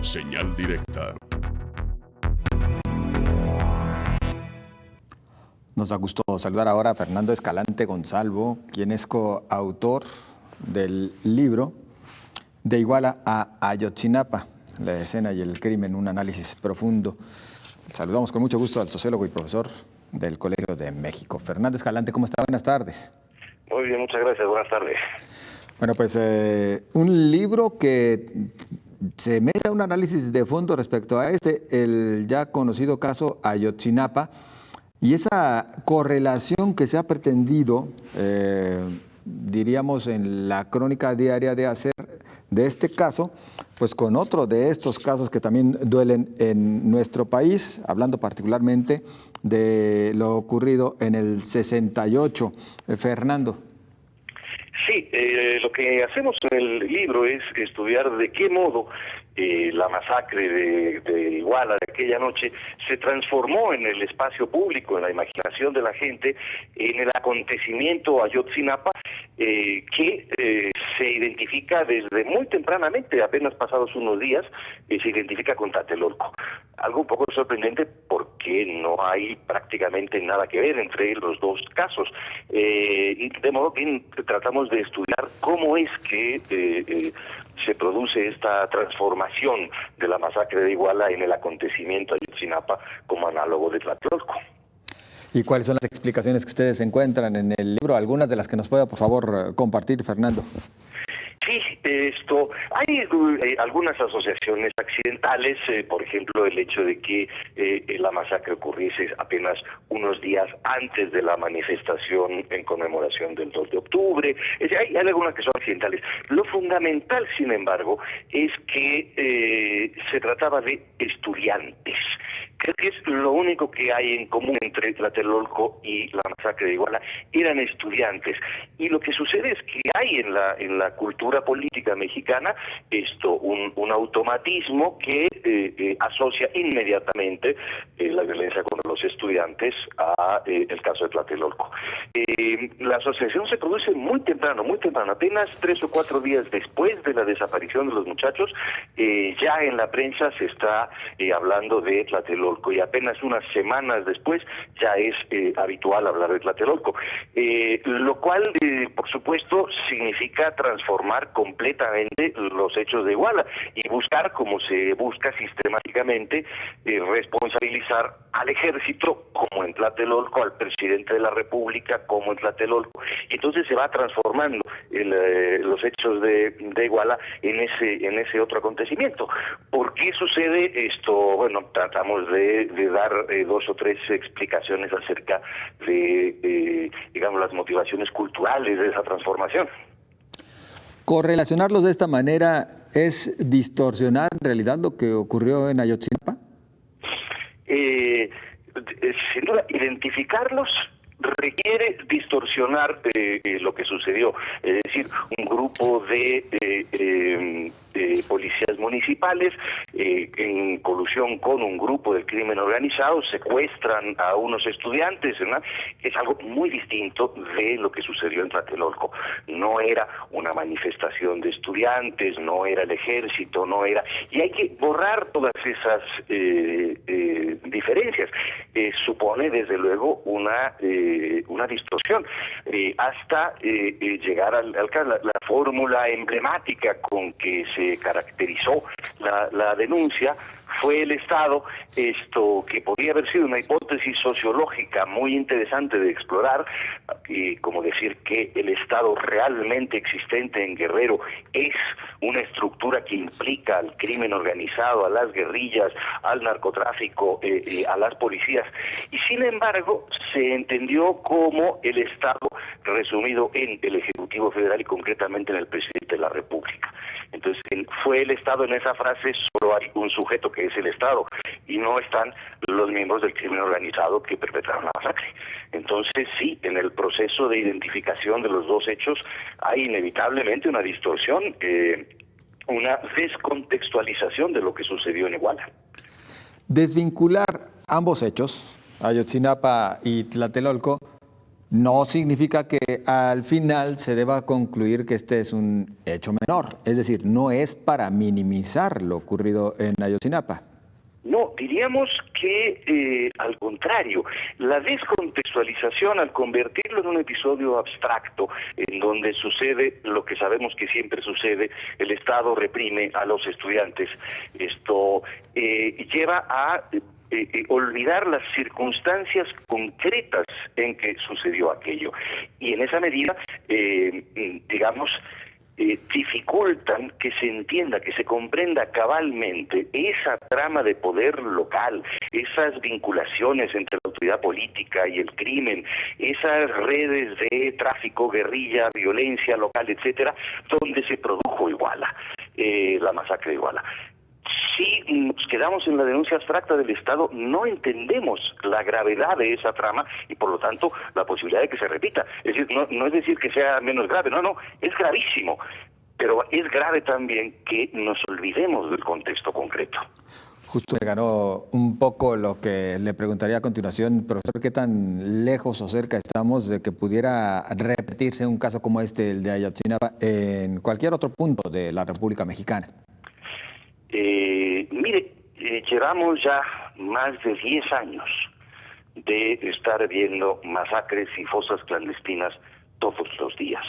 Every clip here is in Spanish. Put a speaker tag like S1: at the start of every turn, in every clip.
S1: Señal directa.
S2: Nos da gusto saludar ahora a Fernando Escalante Gonzalvo, quien es coautor del libro De Iguala a Ayotzinapa, la escena y el crimen, un análisis profundo. Saludamos con mucho gusto al sociólogo y profesor del Colegio de México. Fernando Escalante, ¿cómo está? Buenas tardes.
S3: Muy bien, muchas gracias. Buenas tardes.
S2: Bueno, pues un libro que se mete a un análisis de fondo respecto a el ya conocido caso Ayotzinapa, y esa correlación que se ha pretendido, diríamos, en la crónica diaria de hacer de este caso, pues con otro de estos casos que también duelen en nuestro país, hablando particularmente de lo ocurrido en el 68. Fernando.
S3: Sí, lo que hacemos en el libro es estudiar de qué modo la masacre de Iguala de aquella noche se transformó en el espacio público, en la imaginación de la gente, en el acontecimiento Ayotzinapa, que se identifica desde muy tempranamente, apenas pasados unos días, se identifica con Tlatelolco. Algo un poco sorprendente porque no hay prácticamente nada que ver entre los dos casos. Y de modo que tratamos de estudiar cómo es que se produce esta transformación de la masacre de Iguala en el acontecimiento Ayotzinapa como análogo de Tlatelolco.
S2: ¿Y cuáles son las explicaciones que ustedes encuentran en el libro? Algunas de las que nos pueda, por favor, compartir, Fernando.
S3: Sí, hay algunas asociaciones accidentales, por ejemplo, el hecho de que la masacre ocurriese apenas unos días antes de la manifestación en conmemoración del 2 de octubre. Hay algunas que son accidentales. Lo fundamental, sin embargo, es que se trataba de estudiantes. Creo que es lo único que hay en común entre Tlatelolco y la masacre de Iguala, eran estudiantes. Y lo que sucede es que hay en la cultura política mexicana un automatismo que asocia inmediatamente la violencia contra los estudiantes a el caso de Tlatelolco. La asociación se produce muy temprano, apenas 3 o 4 días después de la desaparición de los muchachos, ya en la prensa se está hablando de Tlatelolco, y apenas unas semanas después ya es habitual hablar de Tlatelolco, lo cual por supuesto significa transformar completamente los hechos de Iguala y buscar, como se busca sistemáticamente, responsabilizar al ejército como en Tlatelolco, al presidente de la República como en Tlatelolco. Entonces se va transformando los hechos de Iguala en ese otro acontecimiento. ¿Por qué sucede esto? Bueno, tratamos de dar 2 o 3 explicaciones acerca de, digamos, las motivaciones culturales de esa transformación.
S2: ¿Correlacionarlos de esta manera es distorsionar en realidad lo que ocurrió en Ayotzinapa?
S3: Sin duda, identificarlos requiere distorsionar lo que sucedió. Es decir, un grupo de policías municipales en colusión con un grupo del crimen organizado secuestran a unos estudiantes, ¿verdad? Es algo muy distinto de lo que sucedió en Tlatelolco. No era una manifestación de estudiantes, no era el ejército, no era... Y hay que borrar todas esas diferencias. Supone, desde luego, una distorsión hasta llegar al caso. La fórmula emblemática con que se caracterizó la denuncia fue el Estado, que podría haber sido una hipótesis sociológica muy interesante de explorar, como decir que el Estado realmente existente en Guerrero es una estructura que implica al crimen organizado, a las guerrillas, al narcotráfico, a las policías, y sin embargo se entendió como el Estado resumido en el Ejecutivo Federal y concretamente en el Presidente de la República. Entonces, fue el Estado. En esa frase solo hay un sujeto que es el Estado y no están los miembros del crimen organizado que perpetraron la masacre. Entonces, sí, en el proceso de identificación de los dos hechos hay inevitablemente una distorsión, una descontextualización de lo que sucedió en Iguala.
S2: Desvincular ambos hechos, Ayotzinapa y Tlatelolco, No significa que al final se deba concluir que este es un hecho menor, es decir, no es para minimizar lo ocurrido en Ayotzinapa.
S3: No, diríamos que al contrario, la descontextualización al convertirlo en un episodio abstracto en donde sucede lo que sabemos que siempre sucede, el Estado reprime a los estudiantes, esto lleva a olvidar las circunstancias concretas en que sucedió aquello. Y en esa medida, digamos, dificultan que se entienda, que se comprenda cabalmente esa trama de poder local, esas vinculaciones entre la autoridad política y el crimen, esas redes de tráfico, guerrilla, violencia local, etcétera, donde se produjo Iguala, la masacre de Iguala. Si nos quedamos en la denuncia abstracta del Estado, no entendemos la gravedad de esa trama y, por lo tanto, la posibilidad de que se repita. Es decir, no es decir que sea menos grave, no, es gravísimo, pero es grave también que nos olvidemos del contexto concreto.
S2: Justo me ganó un poco lo que le preguntaría a continuación, profesor, ¿qué tan lejos o cerca estamos de que pudiera repetirse un caso como este, el de Ayotzinapa, en cualquier otro punto de la República Mexicana?
S3: Mire, llevamos ya más de 10 años de estar viendo masacres y fosas clandestinas todos los días.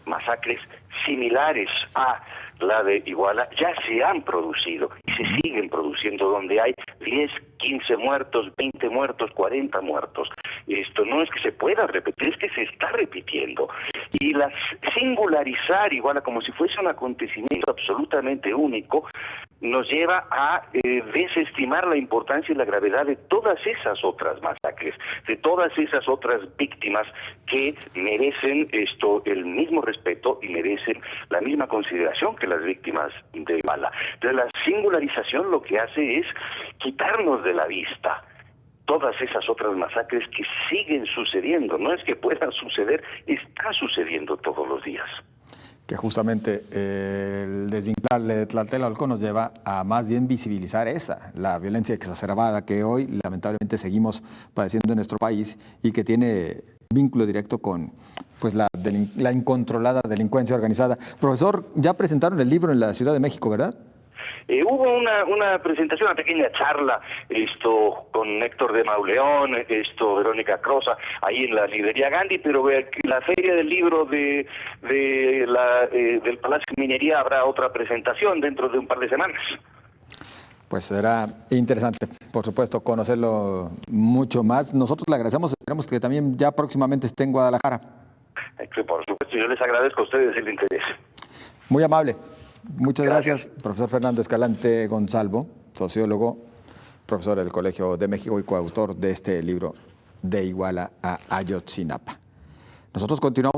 S3: Masacres similares a la de Iguala ya se han producido y se siguen produciendo, donde hay 10, 15 muertos, 20 muertos, 40 muertos. Esto no es que se pueda repetir, es que se está repitiendo. Y singularizar Iguala como si fuese un acontecimiento absolutamente único nos lleva a desestimar la importancia y la gravedad de todas esas otras masacres, de todas esas otras víctimas que merecen el mismo respeto y merecen la misma consideración que las víctimas de Iguala. Entonces la singularización lo que hace es quitarnos de la vista todas esas otras masacres que siguen sucediendo. No es que puedan suceder, está sucediendo todos los días.
S2: Que justamente el desvincularle de Tlatelolco nos lleva a más bien visibilizar la violencia exacerbada que hoy lamentablemente seguimos padeciendo en nuestro país y que tiene vínculo directo con pues la incontrolada delincuencia organizada. Profesor, ya presentaron el libro en la Ciudad de México, ¿verdad?
S3: Hubo una presentación, una pequeña charla, con Héctor de Mauleón, Verónica Crosa, ahí en la librería Gandhi, pero la feria del libro del Palacio de Minería habrá otra presentación dentro de un par de semanas.
S2: Pues será interesante, por supuesto, conocerlo mucho más. Nosotros le agradecemos, esperamos que también ya próximamente esté en Guadalajara.
S3: Por supuesto, yo les agradezco a ustedes el interés.
S2: Muy amable. Muchas gracias, profesor Fernando Escalante Gonzalvo, sociólogo, profesor del Colegio de México y coautor de este libro, De Iguala a Ayotzinapa. Nosotros continuamos.